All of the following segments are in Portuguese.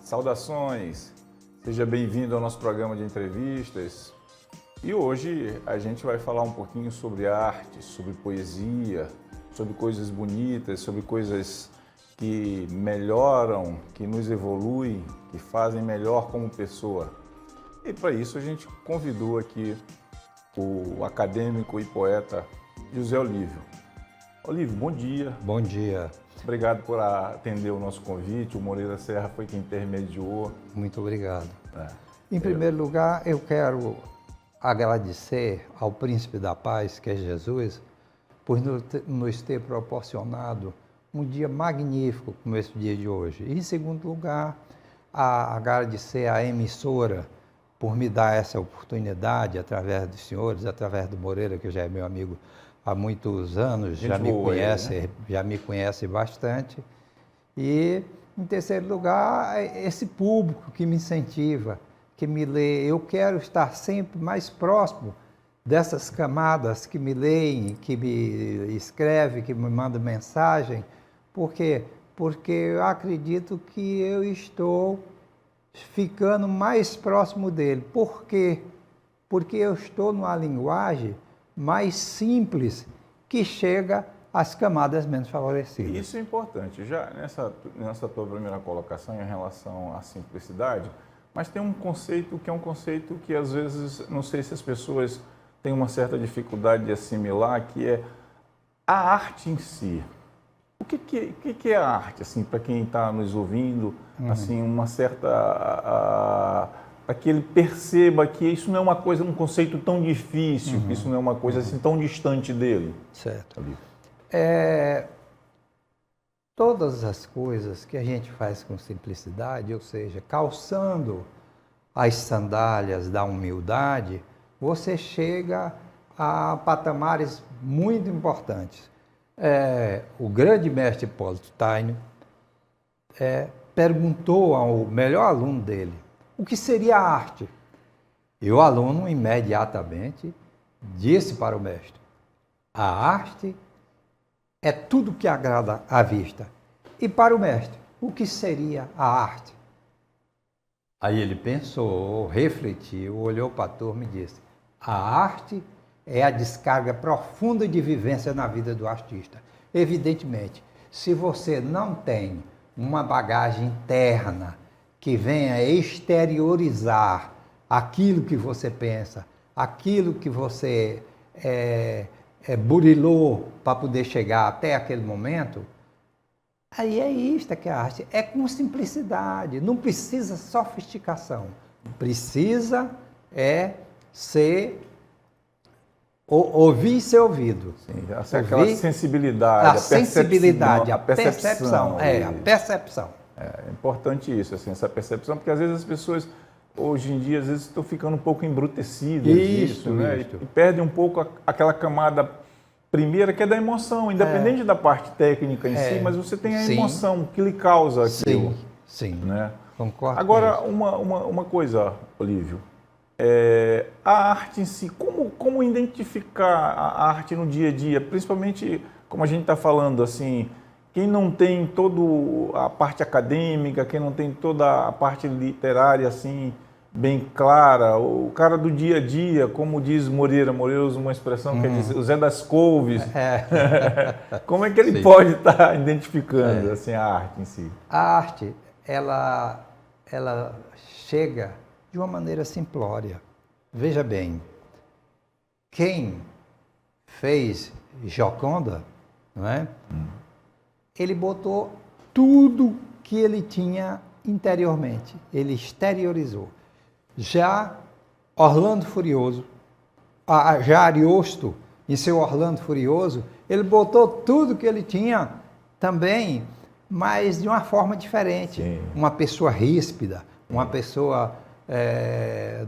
Saudações! Seja bem-vindo ao nosso programa de entrevistas. E hoje a gente vai falar um pouquinho sobre arte, sobre poesia, sobre coisas bonitas, sobre coisas que melhoram, que nos evoluem, que fazem melhor como pessoa. E para isso a gente convidou aqui o acadêmico e poeta José Olívio. Olívio, bom dia. Bom dia. Obrigado por atender o nosso convite. O Moreira Serra foi quem intermediou. Muito obrigado. Em primeiro lugar, eu quero agradecer ao Príncipe da Paz, que é Jesus, por nos ter proporcionado um dia magnífico como esse dia de hoje. E, em segundo lugar, agradecer à emissora por me dar essa oportunidade, através dos senhores, através do Moreira, que já é meu amigo há muitos anos, já me conhece bastante. E, em terceiro lugar, esse público que me incentiva, que me lê. Eu quero estar sempre mais próximo dessas camadas que me leem, que me escrevem, que me mandam mensagem. Por quê? Porque eu acredito que eu estou ficando mais próximo dele. Por quê? Porque eu estou numa linguagem mais simples, que chega às camadas menos favorecidas. Isso é importante. Já nessa tua primeira colocação em relação à simplicidade, mas tem um conceito que é um conceito que às vezes, não sei se as pessoas têm uma certa dificuldade de assimilar, que é a arte em si. O que é a arte, assim, para quem está nos ouvindo, assim, uma certa... para que ele perceba que isso não é uma coisa, um conceito tão difícil, que isso não é uma coisa assim tão distante dele. Certo. Todas as coisas que a gente faz com simplicidade, ou seja, calçando as sandálias da humildade, você chega a patamares muito importantes. O grande mestre Hipólito Taine perguntou ao melhor aluno dele, o que seria a arte? E o aluno imediatamente disse para o mestre, a arte é tudo que agrada à vista. E para o mestre, o que seria a arte? Aí ele pensou, refletiu, olhou para a turma e disse, a arte é a descarga profunda de vivência na vida do artista. Evidentemente, se você não tem uma bagagem interna que venha exteriorizar aquilo que você pensa, aquilo que você burilou para poder chegar até aquele momento, aí é isto que é a arte. É com simplicidade, não precisa sofisticação. Precisa ouvir e ser ouvido. Sim, aquela sensibilidade, a percepção. A percepção. É importante isso, assim, essa percepção, porque às vezes as pessoas, hoje em dia, às vezes estão ficando um pouco embrutecidas disso, né? E perdem um pouco aquela camada primeira, que é da emoção, independente da parte técnica em si, mas você tem a emoção que lhe causa aquilo. Sim, né? Concordo. Agora, uma coisa, Olívio, a arte em si, como identificar a arte no dia a dia, principalmente, como a gente está falando, assim, quem não tem toda a parte acadêmica, quem não tem toda a parte literária assim bem clara, o cara do dia a dia, como diz Moreira usa uma expressão que é dizer, o Zé das Couves, como é que ele pode estar identificando assim, a arte em si? A arte, ela chega de uma maneira simplória. Veja bem, quem fez Gioconda, não é? Ele botou tudo que ele tinha interiormente, ele exteriorizou. Já Orlando Furioso, já Ariosto, em seu Orlando Furioso, ele botou tudo que ele tinha também, mas de uma forma diferente. Sim. Uma pessoa ríspida, uma pessoa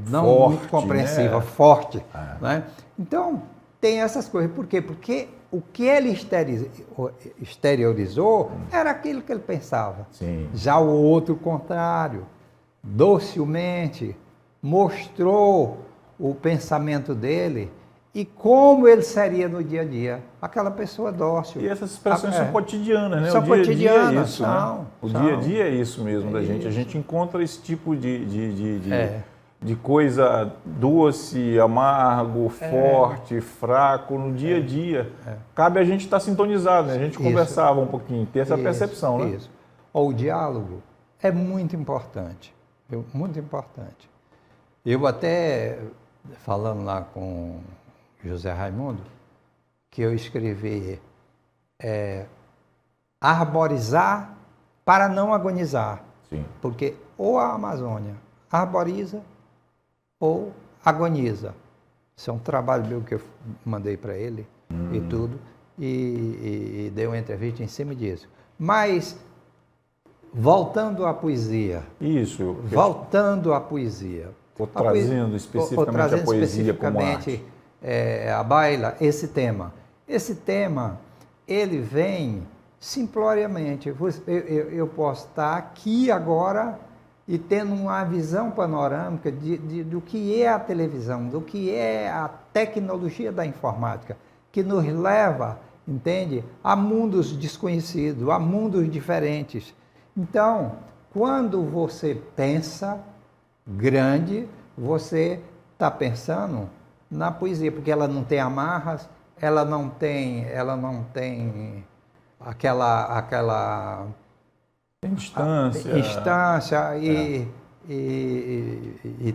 não forte, muito compreensiva, né? Forte. Né? Então, tem essas coisas. Por quê? Porque o que ele exteriorizou era aquilo que ele pensava. Sim. Já o outro, contrário, docilmente, mostrou o pensamento dele e como ele seria no dia a dia. Aquela pessoa dócil. E essas expressões são cotidianas, né? São o dia a dia cotidianas, é isso, né? O dia a são. dia é isso mesmo da gente. A gente encontra esse tipo de coisa doce, amargo, forte, fraco no dia a dia. Cabe a gente estar sintonizado, né? A gente conversava um pouquinho, ter essa percepção, né? Isso. O diálogo é muito importante, muito importante. Eu até, falando lá com José Raimundo, que eu escrevi arborizar para não agonizar. Sim. Porque ou a Amazônia arboriza ou agoniza. Isso é um trabalho meu que eu mandei para ele e tudo, e dei uma entrevista em cima disso. Mas, voltando à poesia. Isso. Voltando à poesia. Ou trazendo especificamente a poesia como arte. A baila, esse tema. Esse tema, ele vem simploriamente. Eu posso estar aqui agora e tendo uma visão panorâmica do que é a televisão, do que é a tecnologia da informática, que nos leva, entende, a mundos desconhecidos, a mundos diferentes. Então, quando você pensa grande, você está pensando na poesia, porque ela não tem amarras, ela não tem aquela instância e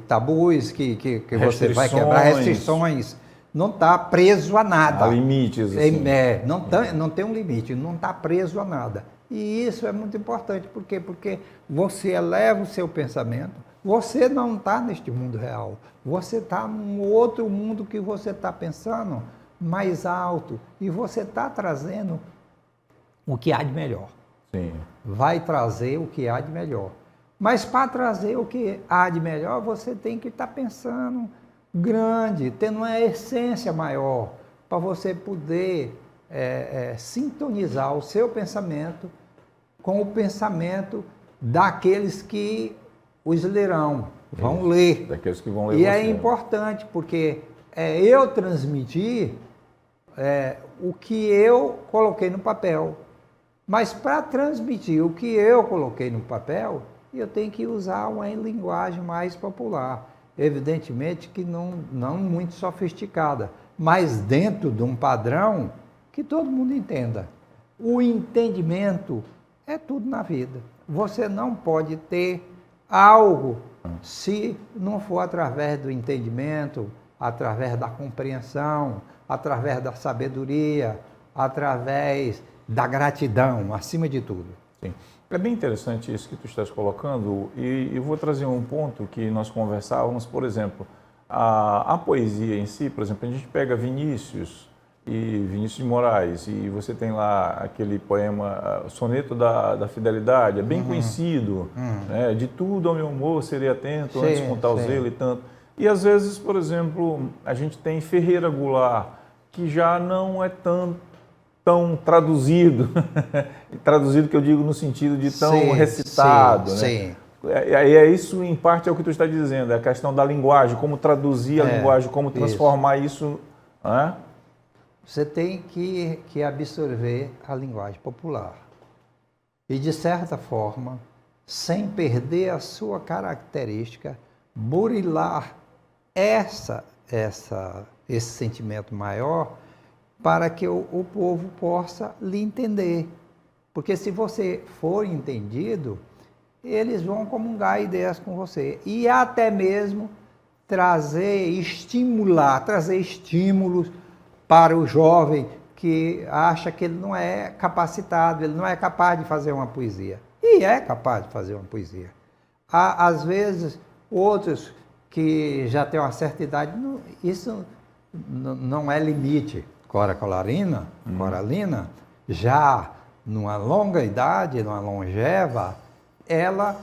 tabus que você vai quebrar, restrições. Não está preso a nada. Há limites. Assim. Não tem um limite, não está preso a nada. E isso é muito importante. Por quê? Porque você eleva o seu pensamento. Você não está neste mundo real. Você está num outro mundo que você está pensando mais alto. E você está trazendo o que há de melhor. Sim. Vai trazer o que há de melhor. Mas para trazer o que há de melhor, você tem que estar pensando grande, tendo uma essência maior, para você poder sintonizar o seu pensamento com o pensamento daqueles que os lerão, vão ler. Daqueles que vão ler. E é importante, porque eu transmitir o que eu coloquei no papel. Mas para transmitir o que eu coloquei no papel, eu tenho que usar uma linguagem mais popular. Evidentemente que não muito sofisticada, mas dentro de um padrão que todo mundo entenda. O entendimento é tudo na vida. Você não pode ter algo se não for através do entendimento, através da compreensão, através da sabedoria, através da gratidão, acima de tudo. Sim. É bem interessante isso que tu estás colocando, e eu vou trazer um ponto que nós conversávamos, por exemplo, a poesia em si, por exemplo, a gente pega Vinícius de Moraes, e você tem lá aquele poema Soneto da Fidelidade, é bem conhecido, né? De tudo ao meu amor serei atento, antes com tal zelo e tanto. E às vezes, por exemplo, a gente tem Ferreira Goulart, que já não é tão traduzido, traduzido que eu digo no sentido de tão recitado, né? Sim. Isso, em parte, é o que tu está dizendo, é a questão da linguagem, como traduzir a linguagem, como transformar isso. Né? Você tem que absorver a linguagem popular. E, de certa forma, sem perder a sua característica, burilar esse sentimento maior, para que o povo possa lhe entender. Porque se você for entendido, eles vão comungar ideias com você. E até mesmo trazer estímulos para o jovem que acha que ele não é capacitado, ele não é capaz de fazer uma poesia. E é capaz de fazer uma poesia. Há, às vezes, outros que já têm uma certa idade, isso não é limite. Coralina, já numa longa idade, numa longeva, ela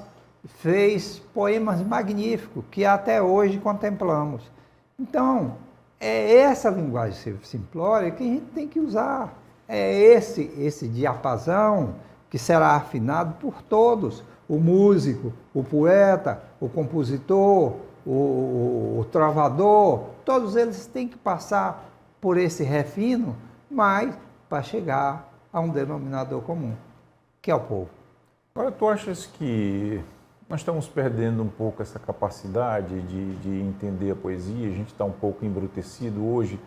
fez poemas magníficos que até hoje contemplamos. Então, é essa linguagem simplória que a gente tem que usar. É esse diapasão que será afinado por todos. O músico, o poeta, o compositor, o trovador, todos eles têm que passar por esse refino, mas para chegar a um denominador comum, que é o povo. Agora, tu achas que nós estamos perdendo um pouco essa capacidade de entender a poesia? A gente está um pouco embrutecido hoje,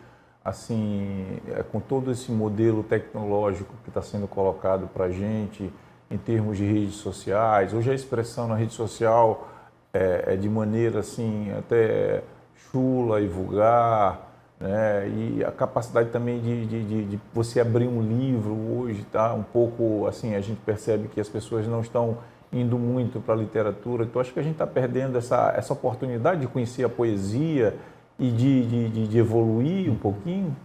assim, com todo esse modelo tecnológico que está sendo colocado para a gente em termos de redes sociais. Hoje a expressão na rede social é de maneira assim até chula e vulgar, né? E a capacidade também de você abrir um livro hoje está um pouco assim, a gente percebe que as pessoas não estão indo muito para a literatura. Então acho que a gente está perdendo essa oportunidade de conhecer a poesia e de evoluir um pouquinho.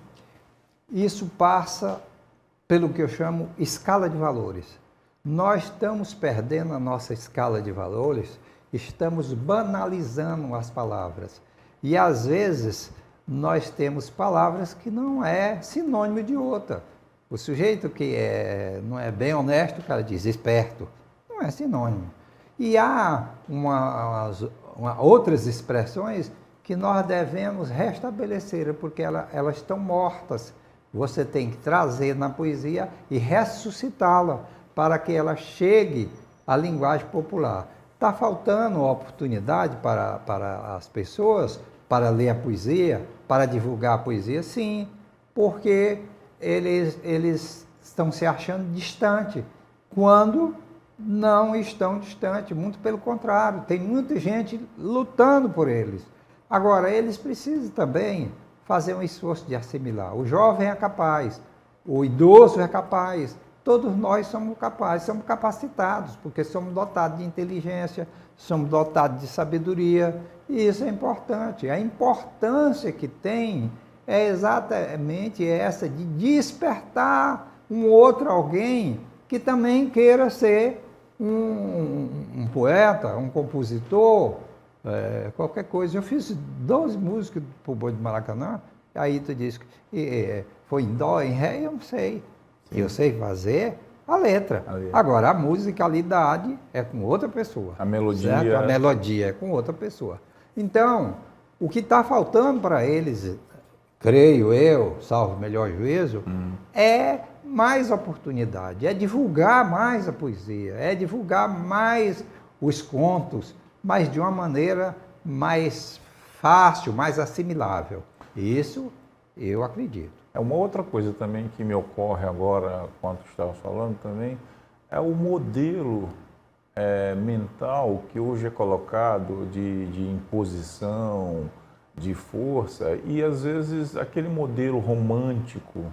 Isso passa pelo que eu chamo escala de valores. Nós estamos perdendo a nossa escala de valores, estamos banalizando as palavras. E às vezes nós temos palavras que não é sinônimo de outra. O sujeito que não é bem honesto, o cara diz esperto, não é sinônimo. E há outras expressões que nós devemos restabelecer, porque elas estão mortas. Você tem que trazer na poesia e ressuscitá-la para que ela chegue à linguagem popular. Está faltando oportunidade para as pessoas para ler a poesia, para divulgar a poesia? Sim, porque eles estão se achando distantes, quando não estão distantes, muito pelo contrário, tem muita gente lutando por eles. Agora, eles precisam também fazer um esforço de assimilar. O jovem é capaz, o idoso é capaz, todos nós somos capazes, somos capacitados, porque somos dotados de inteligência, somos dotados de sabedoria, e isso é importante. A importância que tem é exatamente essa de despertar um outro alguém que também queira ser um poeta, um compositor, qualquer coisa. Eu fiz 12 músicas para o Boi do Maracanã, aí tu diz que foi em dó, em ré, eu não sei. Sim. Eu sei fazer a letra. Agora, a musicalidade é com outra pessoa. A melodia. Certo? A melodia é com outra pessoa. Então, o que está faltando para eles, creio eu, salvo o melhor juízo, é mais oportunidade, é divulgar mais a poesia, é divulgar mais os contos, mas de uma maneira mais fácil, mais assimilável. Isso eu acredito. Uma outra coisa também que me ocorre agora, quando estava falando também, é o modelo mental que hoje é colocado de imposição, de força, e às vezes aquele modelo romântico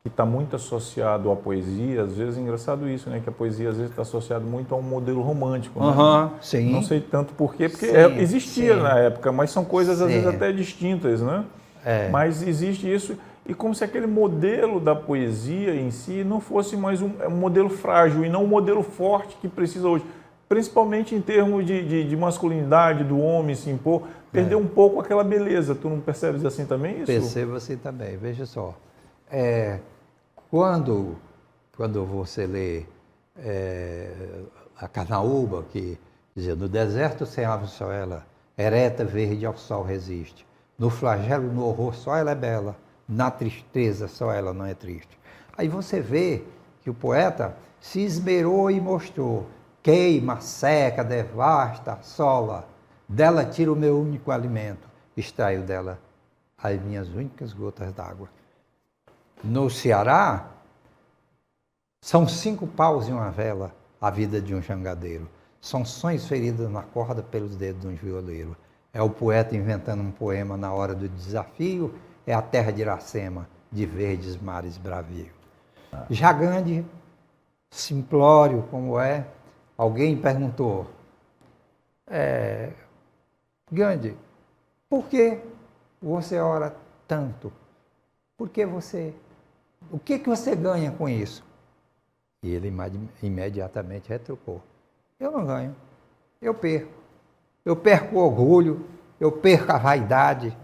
que está muito associado à poesia. Às vezes é engraçado isso, né? Que a poesia às vezes está associada muito a um modelo romântico. Né? Sim. Não sei tanto porquê, porque sim, existia sim. Na época, mas são coisas às vezes até distintas, né? Mas existe isso, e como se aquele modelo da poesia em si não fosse mais um modelo frágil e não um modelo forte que precisa hoje, principalmente em termos de masculinidade, do homem se impor, perdeu um pouco aquela beleza. Tu não percebes assim também isso? Percebo assim também, veja só. Quando você lê a Carnaúba, que dizia, no deserto sem ave só ela, ereta, verde ao sol resiste. No flagelo, no horror, só ela é bela. Na tristeza, só ela não é triste. Aí você vê que o poeta se esmerou e mostrou. Queima, seca, devasta, assola. Dela tira o meu único alimento. Extraio dela as minhas únicas gotas d'água. No Ceará, são 5 paus e uma vela a vida de um jangadeiro. São sonhos feridos na corda pelos dedos de um violeiro. É o poeta inventando um poema na hora do desafio, é a terra de Iracema, de verdes mares bravio. Já Gandhi, simplório como é, alguém perguntou, Gandhi, por que você ora tanto? O que você ganha com isso? E ele imediatamente retrucou, eu não ganho, eu perco. Eu perco o orgulho, eu perco a vaidade,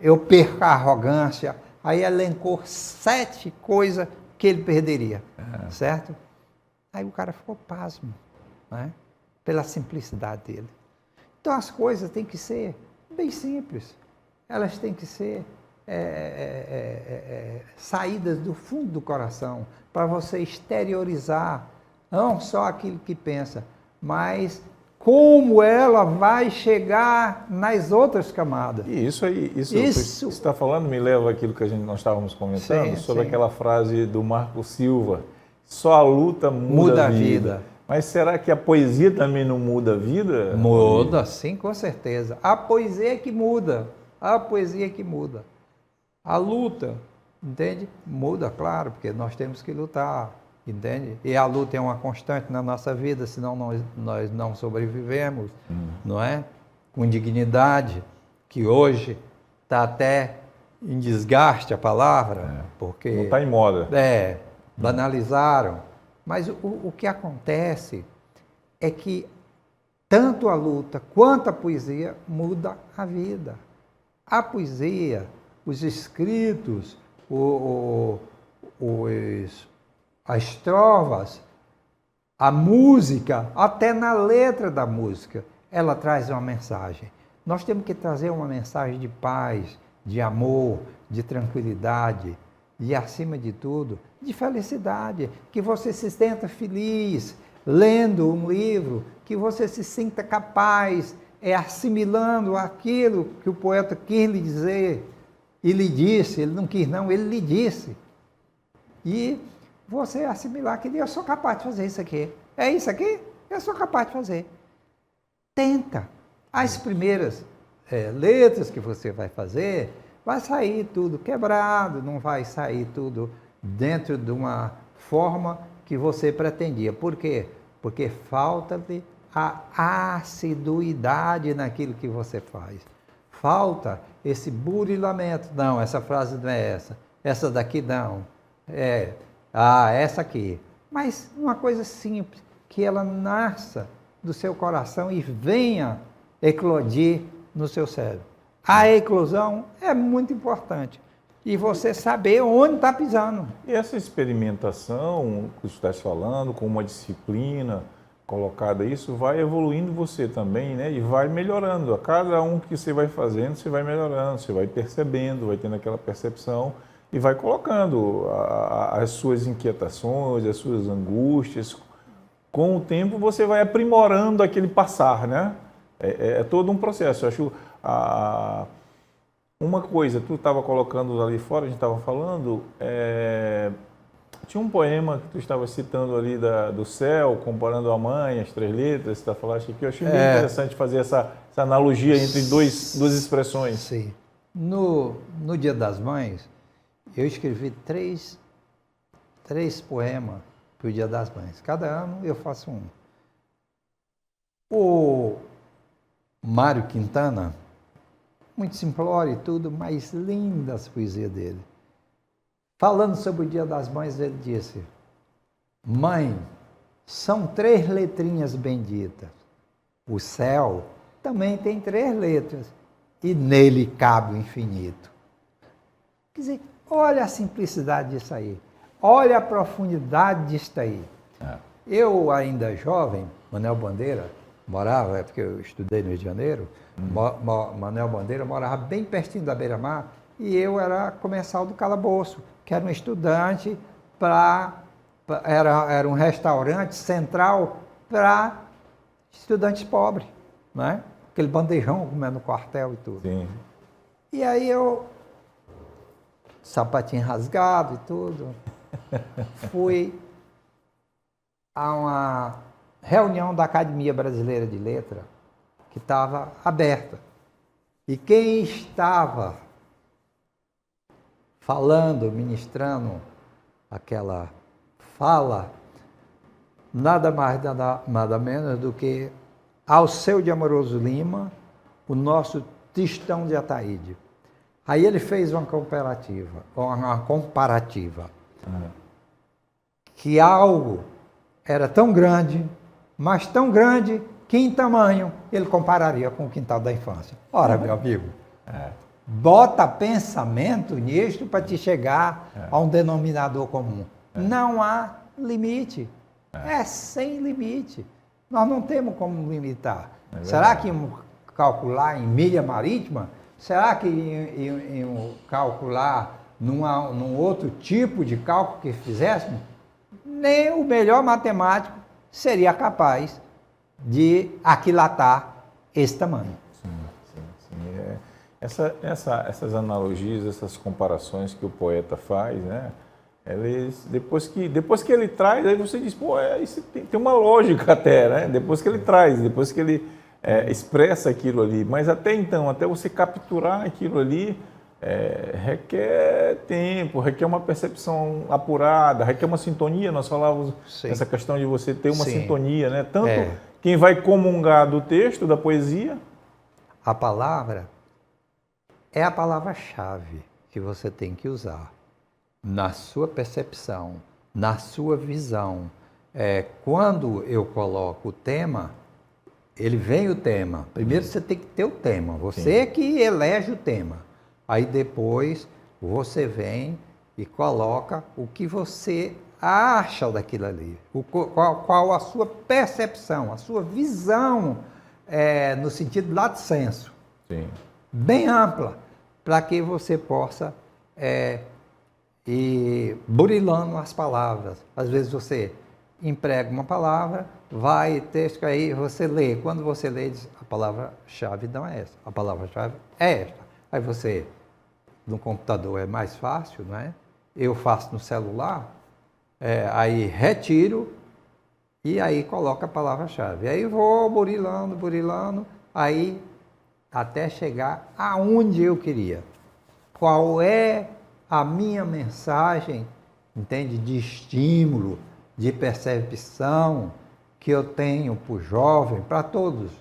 eu perco a arrogância. Aí elencou 7 coisas que ele perderia, certo? Aí o cara ficou pasmo, né? Pela simplicidade dele. Então as coisas têm que ser bem simples. Elas têm que ser saídas do fundo do coração, para você exteriorizar não só aquilo que pensa, mas como ela vai chegar nas outras camadas. E isso aí, isso que você está falando me leva àquilo que nós estávamos comentando, sobre aquela frase do Marco Silva, só a luta muda a vida. Mas será que a poesia também não muda a vida? Muda, sim, com certeza. A poesia é que muda, a poesia é que muda. A luta, entende? Muda, claro, porque nós temos que lutar, entende? E a luta é uma constante na nossa vida, senão nós não sobrevivemos, não é? Com dignidade, que hoje está até em desgaste a palavra, porque... Não está em moda. Banalizaram. Mas o que acontece é que tanto a luta quanto a poesia muda a vida. A poesia, os escritos, as trovas, a música, até na letra da música, ela traz uma mensagem. Nós temos que trazer uma mensagem de paz, de amor, de tranquilidade e, acima de tudo, de felicidade. Que você se sinta feliz lendo um livro, que você se sinta capaz, assimilando aquilo que o poeta quis lhe dizer. E lhe disse, ele não quis não, ele lhe disse. E você assimilar que eu sou capaz de fazer isso aqui. É isso aqui? Eu sou capaz de fazer. Tenta. As primeiras letras que você vai fazer, vai sair tudo quebrado, não vai sair tudo dentro de uma forma que você pretendia. Por quê? Porque falta-lhe a assiduidade naquilo que você faz. Falta esse burilamento. Não, essa frase não é essa. Essa daqui não. Essa aqui. Mas uma coisa simples, que ela nasça do seu coração e venha eclodir no seu cérebro. A eclosão é muito importante. E você saber onde está pisando. E essa experimentação que você está falando, com uma disciplina colocada, isso vai evoluindo você também, né? E vai melhorando. A cada um que você vai fazendo, você vai melhorando, você vai percebendo, vai tendo aquela percepção e vai colocando as suas inquietações, as suas angústias. Com o tempo, você vai aprimorando aquele passar, né? É todo um processo. Eu acho uma coisa, tu estava colocando ali fora, a gente estava falando, tinha um poema que tu estava citando ali do céu, comparando a mãe, as três letras, você está falando aqui, eu achei bem interessante fazer essa analogia entre duas expressões. Sim. No Dia das Mães, eu escrevi três poemas para o Dia das Mães. Cada ano eu faço um. O Mário Quintana, muito simplório e tudo, mas linda as poesias dele. Falando sobre o Dia das Mães, ele disse: mãe, são 3 letrinhas benditas. O céu também tem 3 letras e nele cabe o infinito. Quer dizer, olha a simplicidade disso aí. Olha a profundidade disso aí. Eu, ainda jovem, Manuel Bandeira, morava, porque eu estudei no Rio de Janeiro, Manuel Bandeira morava bem pertinho da Beira-Mar e eu era comensal do Calabouço, que era um estudante era um restaurante central para estudantes pobres, né? Aquele bandejão comendo no quartel e tudo. Sim. E aí eu, sapatinho rasgado e tudo, fui a uma reunião da Academia Brasileira de Letras, que estava aberta. E quem estava falando, ministrando aquela fala, nada mais, nada menos do que Alceu de Amoroso Lima, o nosso Tristão de Ataíde. Aí ele fez uma comparativa, que algo era tão grande, mas tão grande, que em tamanho ele compararia com o quintal da infância. Ora, meu amigo, bota pensamento nisto para te chegar a um denominador comum. Não há limite. É sem limite. Nós não temos como limitar. Será que calcular em milha marítima? Será que iam calcular num outro tipo de cálculo que fizéssemos? Nem o melhor matemático seria capaz de aquilatar esse tamanho. Sim. Essas analogias, essas comparações que o poeta faz, né? Eles, depois que ele traz, aí você diz, pô, isso tem uma lógica até, né? Depois que ele traz, depois que ele expressa aquilo ali. Mas até então, até você capturar aquilo ali, requer tempo, requer uma percepção apurada, requer uma sintonia. Nós falávamos essa questão de você ter uma sintonia, né? Tanto quem vai comungar do texto, da poesia. A palavra é a palavra-chave que você tem que usar na sua percepção, na sua visão. Quando eu coloco o tema, ele vem o tema. Primeiro você tem que ter o tema, você que elege o tema. Aí depois você vem e coloca o que você acha daquilo ali, qual a sua percepção, a sua visão, no sentido lato sensu, bem ampla, para que você possa ir burilando as palavras. Às vezes você emprega uma palavra, vai, texto aí, você lê. Quando você lê, diz, a palavra-chave não é essa, a palavra-chave é esta. Aí você, no computador é mais fácil, não é? Eu faço no celular, aí retiro e aí coloco a palavra-chave. Aí vou burilando, aí até chegar aonde eu queria. Qual é a minha mensagem, entende? De estímulo, de percepção que eu tenho para o jovem, para todos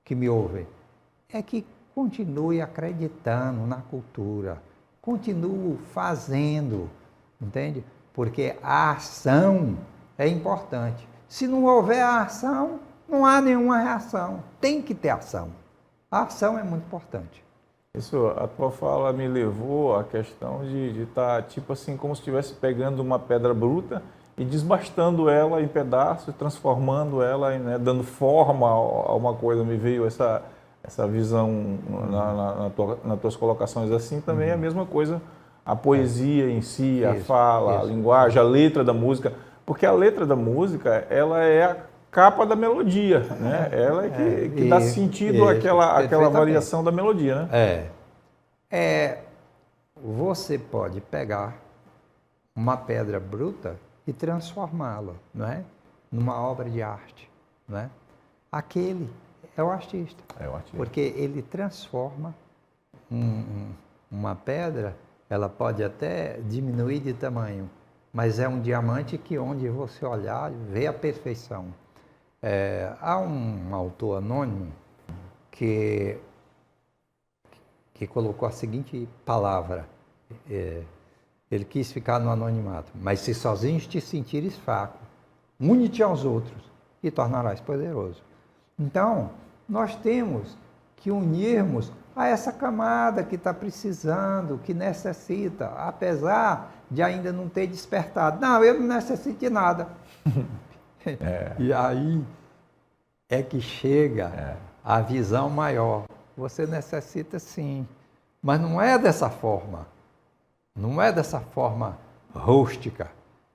que me ouvem. É que continue acreditando na cultura, continue fazendo, entende? Porque a ação é importante. Se não houver a ação, não há nenhuma reação. Tem que ter ação. A ação é muito importante. Isso, a tua fala me levou à questão de estar, tipo assim, como se estivesse pegando uma pedra bruta e desbastando ela em pedaços, transformando ela, né, dando forma a uma coisa. Me veio essa visão nas tuas colocações. Assim também é a mesma coisa, a poesia em si, a fala, a linguagem, a letra da música. Porque a letra da música, ela é a capa da melodia, né? Ela é que dá sentido àquela variação da melodia, né? Você pode pegar uma pedra bruta e transformá-la, não é? Numa obra de arte, não é? Aquele é o artista. Porque ele transforma uma pedra, ela pode até diminuir de tamanho, mas é um diamante que onde você olhar, vê a perfeição. Há um autor anônimo que colocou a seguinte palavra, ele quis ficar no anonimato, mas se sozinhos te sentires fraco, une-te aos outros e tornarás poderoso. Então, nós temos que unirmos a essa camada que está precisando, que necessita, apesar de ainda não ter despertado. Não, eu não necessito de nada. E aí é que chega a visão maior. Você necessita sim, mas não é dessa forma. Não é dessa forma rústica.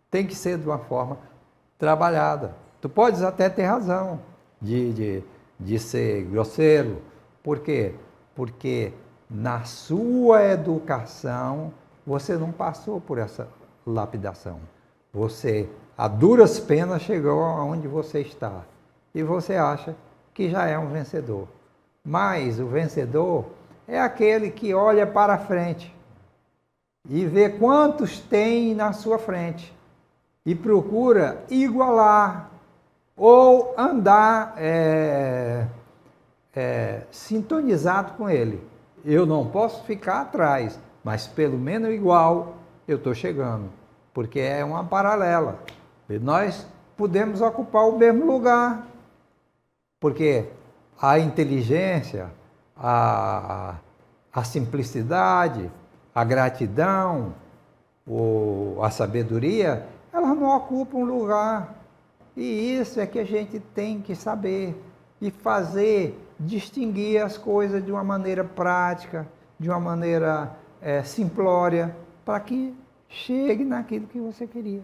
Tem que ser de uma forma trabalhada. Tu podes até ter razão de ser grosseiro. Por quê? Porque na sua educação você não passou por essa lapidação. Você, a duras penas, chegou aonde você está. E você acha que já é um vencedor. Mas o vencedor é aquele que olha para frente e vê quantos tem na sua frente e procura igualar ou andar sintonizado com ele. Eu não posso ficar atrás, mas pelo menos igual eu estou chegando, porque é uma paralela. E nós podemos ocupar o mesmo lugar, porque a inteligência, a simplicidade, a gratidão, a sabedoria, elas não ocupam lugar. E isso é que a gente tem que saber e fazer distinguir as coisas de uma maneira prática, de uma maneira simplória, para que chegue naquilo que você queria.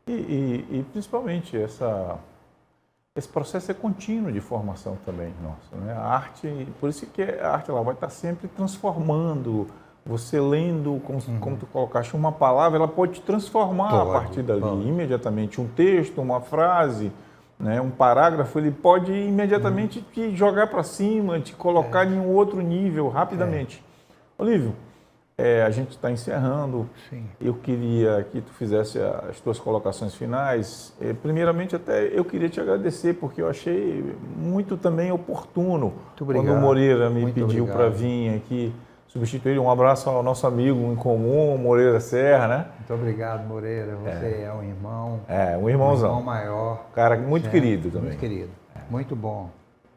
E principalmente esse processo é contínuo de formação também nosso, né? A arte, por isso que a arte ela vai estar sempre transformando. Você lendo, como tu colocaste, uma palavra, ela pode te transformar a partir dali, imediatamente. Um texto, uma frase, né? Um parágrafo, ele pode imediatamente te jogar para cima, te colocar em um outro nível rapidamente. Olívio, a gente está encerrando. Sim. Eu queria que tu fizesse as tuas colocações finais. Primeiramente, até eu queria te agradecer, porque eu achei muito também oportuno quando o Moreira me pediu para vir aqui substituir. Um abraço ao nosso amigo em comum, Moreira Serra, né? Muito obrigado, Moreira. Você é um irmão. Um irmãozão. Um irmão maior. Cara muito querido também. Muito querido. Muito bom.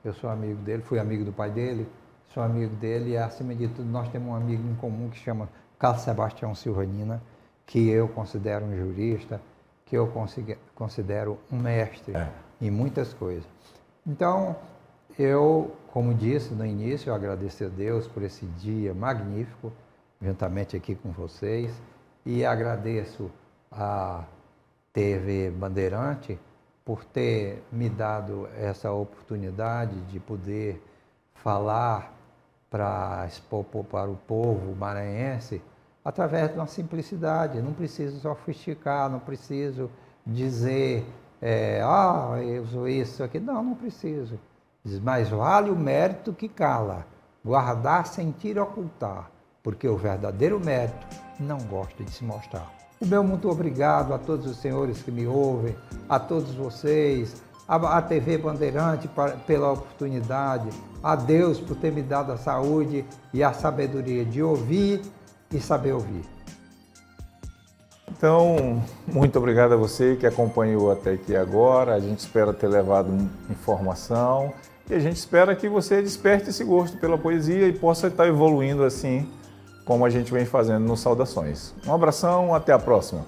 Eu sou amigo dele, fui amigo do pai dele. Sou amigo dele e, acima de tudo, nós temos um amigo em comum que chama Carlos Sebastião Silvanina, que eu considero um jurista, que eu considero um mestre em muitas coisas. Então, eu, como disse no início, eu agradeço a Deus por esse dia magnífico, juntamente aqui com vocês, e agradeço a TV Bandeirante por ter me dado essa oportunidade de poder falar para o povo maranhense através de uma simplicidade. Não preciso sofisticar, não preciso dizer, eu sou isso aqui. Não preciso. Diz, mas vale o mérito que cala, guardar, sentir, ocultar, porque o verdadeiro mérito não gosta de se mostrar. O meu muito obrigado a todos os senhores que me ouvem, a todos vocês, a TV Bandeirante pela oportunidade, a Deus por ter me dado a saúde e a sabedoria de ouvir e saber ouvir. Então, muito obrigado a você que acompanhou até aqui agora. A gente espera ter levado informação e a gente espera que você desperte esse gosto pela poesia e possa estar evoluindo assim como a gente vem fazendo no Saudações. Um abração, até a próxima.